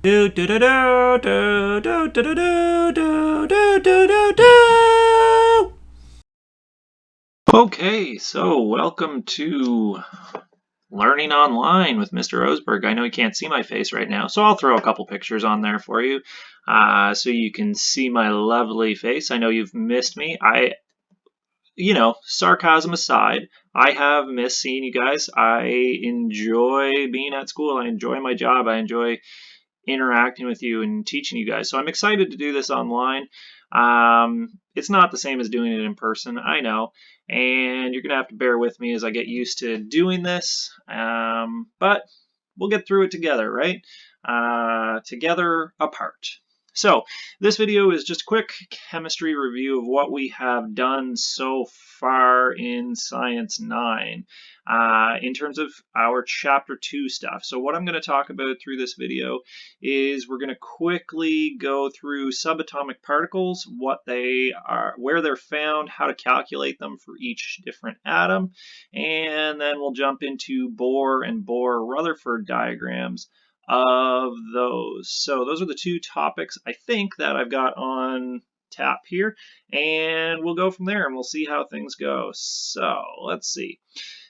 Do do do do do do do do do do do do. Okay, so welcome to Learning Online with Mr. Osberg. I know you can't see my face right now, so I'll throw a couple pictures on there for you, so you can see my lovely face. I know you've missed me. Sarcasm aside, I have missed seeing you guys. I enjoy being at school. I enjoy my job. I enjoy interacting with you and teaching you guys. So I'm excited to do this online. It's not the same as doing it in person, I know, and you're going to have to bear with me as I get used to doing this, but we'll get through it together, right? Together apart. So this video is just a quick chemistry review of what we have done so far in Science 9 in terms of our Chapter 2 stuff. So what I'm going to talk about through this video is we're going to quickly go through subatomic particles, what they are, where they're found, how to calculate them for each different atom, and then we'll jump into Bohr and Bohr-Rutherford diagrams of those. So those are the two topics I think that I've got on tap here, and we'll go from there and we'll see how things go. So let's see.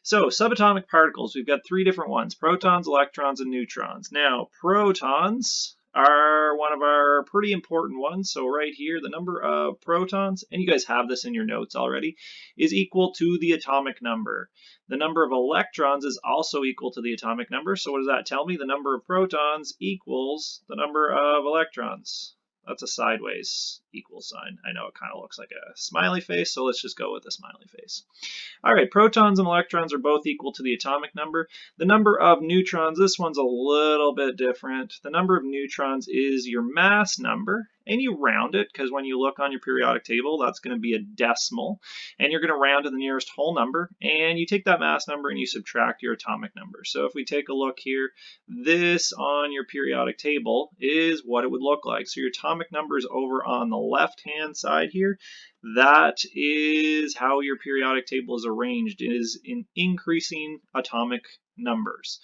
So subatomic particles, we've got three different ones: protons, electrons, and neutrons. Now, protons are one of our pretty important ones. So right here, the number of protons, and you guys have this in your notes already, is equal to the atomic number. The number of electrons is also equal to the atomic number. So what does that tell me? The number of protons equals the number of electrons. That's a sideways equal sign. I know it kind of looks like a smiley face, so let's just go with a smiley face. All right, protons and electrons are both equal to the atomic number. The number of neutrons, this one's a little bit different. The number of neutrons is your mass number, and you round it, because when you look on your periodic table, that's going to be a decimal, and you're going to round to the nearest whole number, and you take that mass number and you subtract your atomic number. So if we take a look here, this on your periodic table is what it would look like. So your atomic number is over on the left-hand side here. That is how your periodic table is arranged, is in increasing atomic numbers.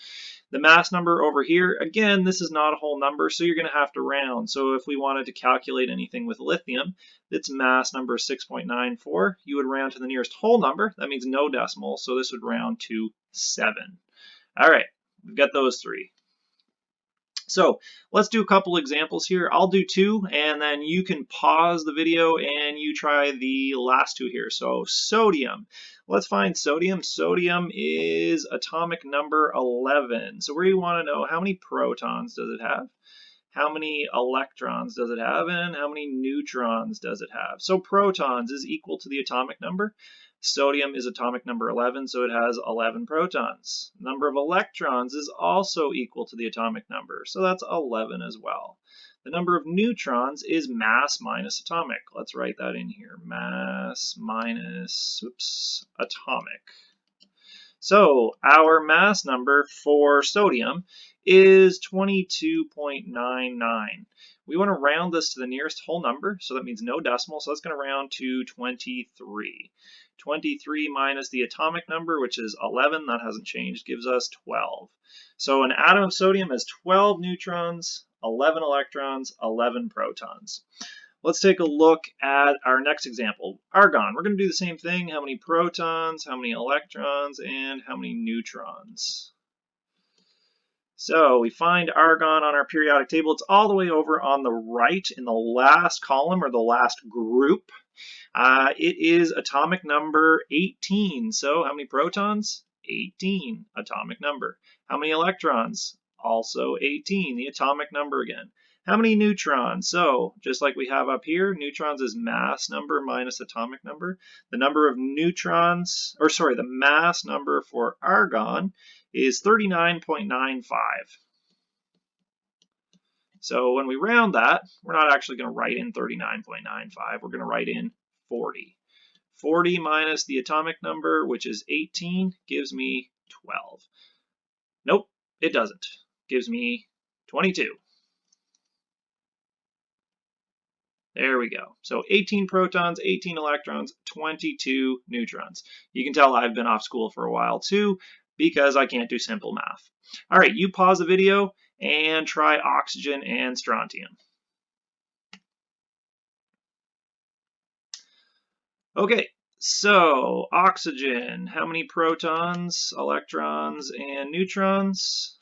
The mass number over here, again, this is not a whole number, so you're going to have to round. So if we wanted to calculate anything with lithium, its mass number is 6.94, you would round to the nearest whole number. That means no decimal, so this would round to 7. All right, we've got those three. So let's do a couple examples here. I'll do two, and then you can pause the video and you try the last two here. So sodium. Let's find sodium. Sodium is atomic number 11. So we want to know how many protons does it have, how many electrons does it have, and how many neutrons does it have. So protons is equal to the atomic number. Sodium is atomic number 11, so it has 11 protons. Number of electrons is also equal to the atomic number, so that's 11 as well. The number of neutrons is mass minus atomic. Let's write that in here. Mass minus, atomic. So our mass number for sodium is 22.99. We want to round this to the nearest whole number, so that means no decimal, so that's going to round to 23. 23 minus the atomic number, which is 11, that hasn't changed, gives us 12. So an atom of sodium has 12 neutrons, 11 electrons, 11 protons. Let's take a look at our next example, argon. We're going to do the same thing. How many protons, how many electrons, and how many neutrons? So we find argon on our periodic table. It's all the way over on the right in the last column, or the last group. It is atomic number 18. So how many protons? 18, atomic number. How many electrons? Also 18, the atomic number again. How many neutrons? So just like we have up here, neutrons is mass number minus atomic number. The number of neutrons, or sorry, the mass number for argon is 39.95. So when we round that, we're not actually going to write in 39.95. We're going to write in 40. 40 minus the atomic number, which is 18, gives me 12. Nope, it doesn't. Gives me 22. There we go. So 18 protons, 18 electrons, 22 neutrons. You can tell I've been off school for a while too, because I can't do simple math. All right, you pause the video and try oxygen and strontium. Okay, so oxygen, how many protons, electrons, and neutrons?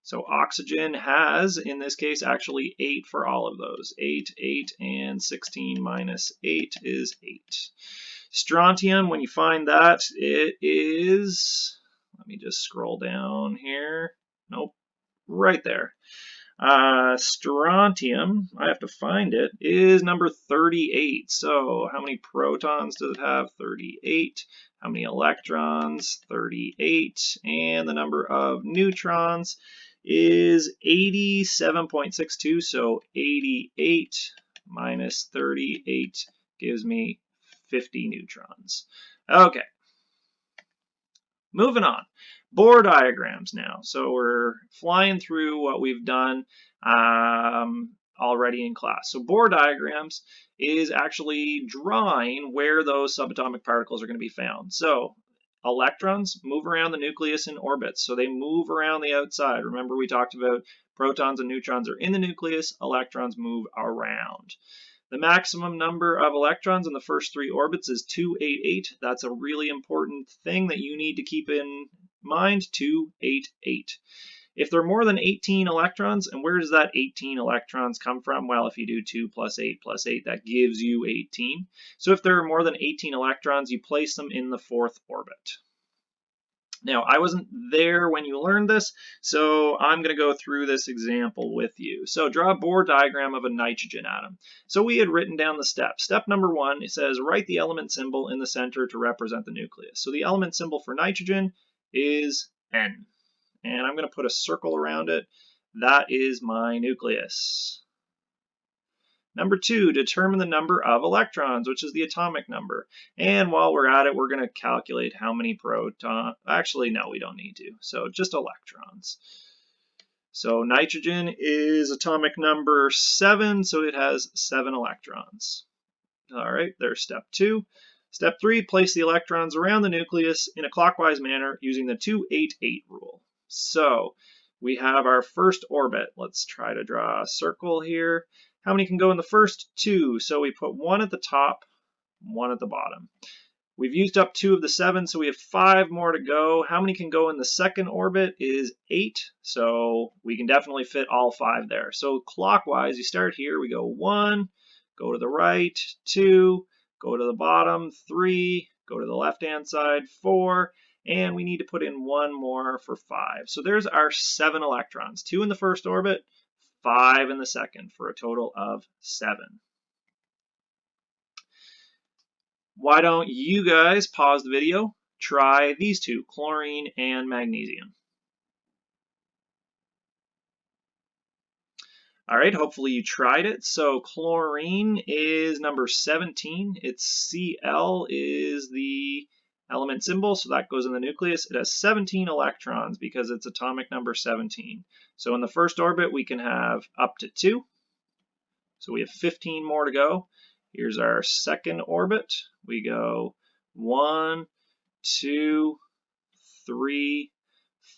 So oxygen has, in this case, actually 8 for all of those. 8, 8, and 16 minus 8 is 8. Strontium, when you find that, it is, let me just scroll down here. Nope, right there. Strontium, I have to find it, is number 38. So how many protons does it have? 38. How many electrons? 38. And the number of neutrons is 87.62. So 88 minus 38 gives me 50 neutrons. Okay. Moving on, Bohr diagrams now. So we're flying through what we've done already in class. So Bohr diagrams is actually drawing where those subatomic particles are going to be found. So electrons move around the nucleus in orbits, so they move around the outside. Remember we talked about protons and neutrons are in the nucleus, electrons move around. The maximum number of electrons in the first 3 orbits is 288. That's a really important thing that you need to keep in mind, 288. If there are more than 18 electrons, and where does that 18 electrons come from? Well, if you do 2 plus 8 plus 8, that gives you 18. So if there are more than 18 electrons, you place them in the 4th orbit. Now, I wasn't there when you learned this, so I'm going to go through this example with you. So draw a Bohr diagram of a nitrogen atom. So we had written down the steps. Step number 1, it says write the element symbol in the center to represent the nucleus. So the element symbol for nitrogen is N. And I'm going to put a circle around it. That is my nucleus. Number 2, determine the number of electrons, which is the atomic number. And while we're at it, we're going to calculate how many protons. Actually, no, we don't need to. So just electrons. So nitrogen is atomic number 7, so it has 7 electrons. All right, there's step 2. Step 3, place the electrons around the nucleus in a clockwise manner using the 288 rule. So we have our first orbit. Let's try to draw a circle here. How many can go in the first? 2. So we put 1 at the top, 1 at the bottom. We've used up 2 of the 7, so we have 5 more to go. How many can go in the second orbit is 8. So we can definitely fit all 5 there. So clockwise, you start here. We go 1, go to the right, 2, go to the bottom, 3, go to the left-hand side, 4, and we need to put in 1 more for 5. So there's our 7 electrons. 2 in the first orbit, 5 in the second, for a total of 7. Why don't you guys pause the video, try these two, chlorine and magnesium. All right, hopefully you tried it. So chlorine is number 17. Its Cl is the element symbol, so that goes in the nucleus. It has 17 electrons because it's atomic number 17. So in the first orbit, we can have up to 2. So we have 15 more to go. Here's our second orbit. We go 1, 2, 3,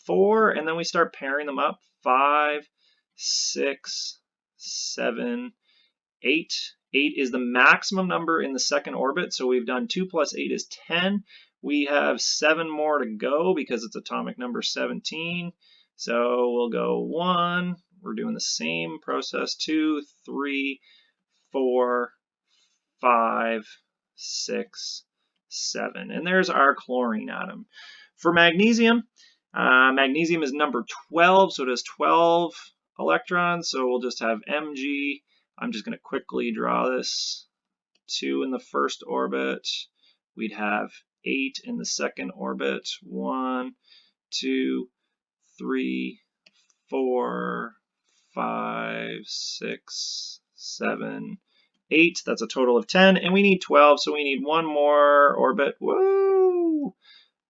4, and then we start pairing them up. 5, 6, 7, 8. 8 is the maximum number in the second orbit, so we've done 2 plus 8 is 10. We have 7 more to go because it's atomic number 17. So we'll go 1. We're doing the same process. 2, 3, 4, 5, 6, 7. And there's our chlorine atom. For magnesium, magnesium is number 12, so it has 12 electrons. So we'll just have Mg. I'm just going to quickly draw this. 2 in the first orbit. We'd have 8 in the second orbit. 1, 2, 3, 4, 5, 6, 7, 8. That's a total of 10. And we need 12, so we need 1 more orbit. Woo!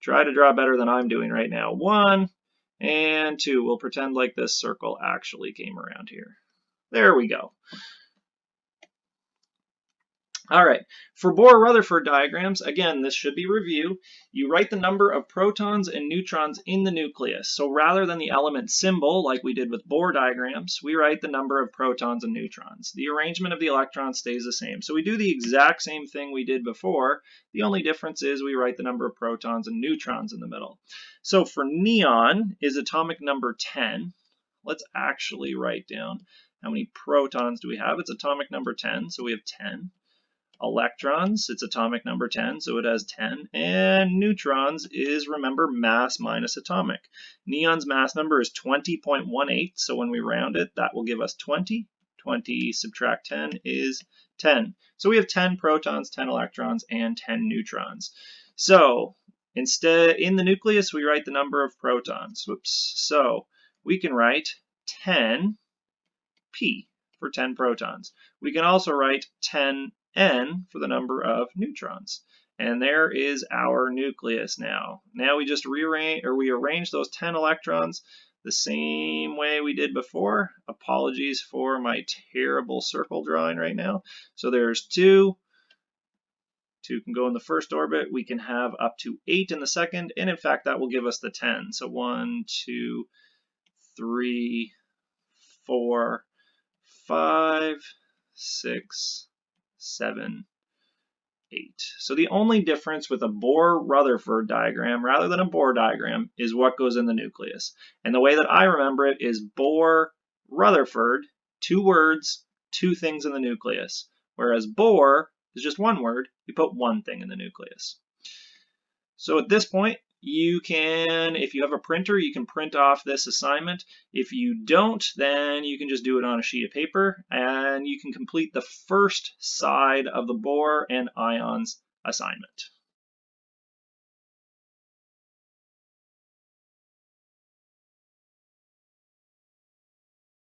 Try to draw better than I'm doing right now. 1 and 2. We'll pretend like this circle actually came around here. There we go. All right, for Bohr-Rutherford diagrams, again, this should be review. You write the number of protons and neutrons in the nucleus. So rather than the element symbol, like we did with Bohr diagrams, we write the number of protons and neutrons. The arrangement of the electrons stays the same. So we do the exact same thing we did before. The only difference is we write the number of protons and neutrons in the middle. So for neon is atomic number 10. Let's actually write down how many protons do we have. It's atomic number 10, so we have 10. Electrons, it's atomic number 10, so it has 10. And neutrons is, remember, mass minus atomic. Neon's mass number is 20.18, so when we round it, that will give us 20. 20 subtract 10 is 10. So we have 10 protons, 10 electrons, and 10 neutrons. So instead, in the nucleus, we write the number of protons. Whoops. So we can write 10 P for 10 protons. We can also write 10 N for the number of neutrons. And there is our nucleus now. Now we just arrange those 10 electrons the same way we did before. Apologies for my terrible circle drawing right now. So there's 2. 2 can go in the first orbit. We can have up to 8 in the second. And in fact, that will give us the 10. So 1, 2, 3, 4, 5, 6, 7, 8. So the only difference with a Bohr-Rutherford diagram rather than a Bohr diagram is what goes in the nucleus. And the way that I remember it is Bohr-Rutherford, 2 words, 2 things in the nucleus. Whereas Bohr is just 1 word, you put 1 thing in the nucleus. So at this point, you can, if you have a printer, you can print off this assignment. If you don't, then you can just do it on a sheet of paper, and you can complete the first side of the Bohr and ions assignment.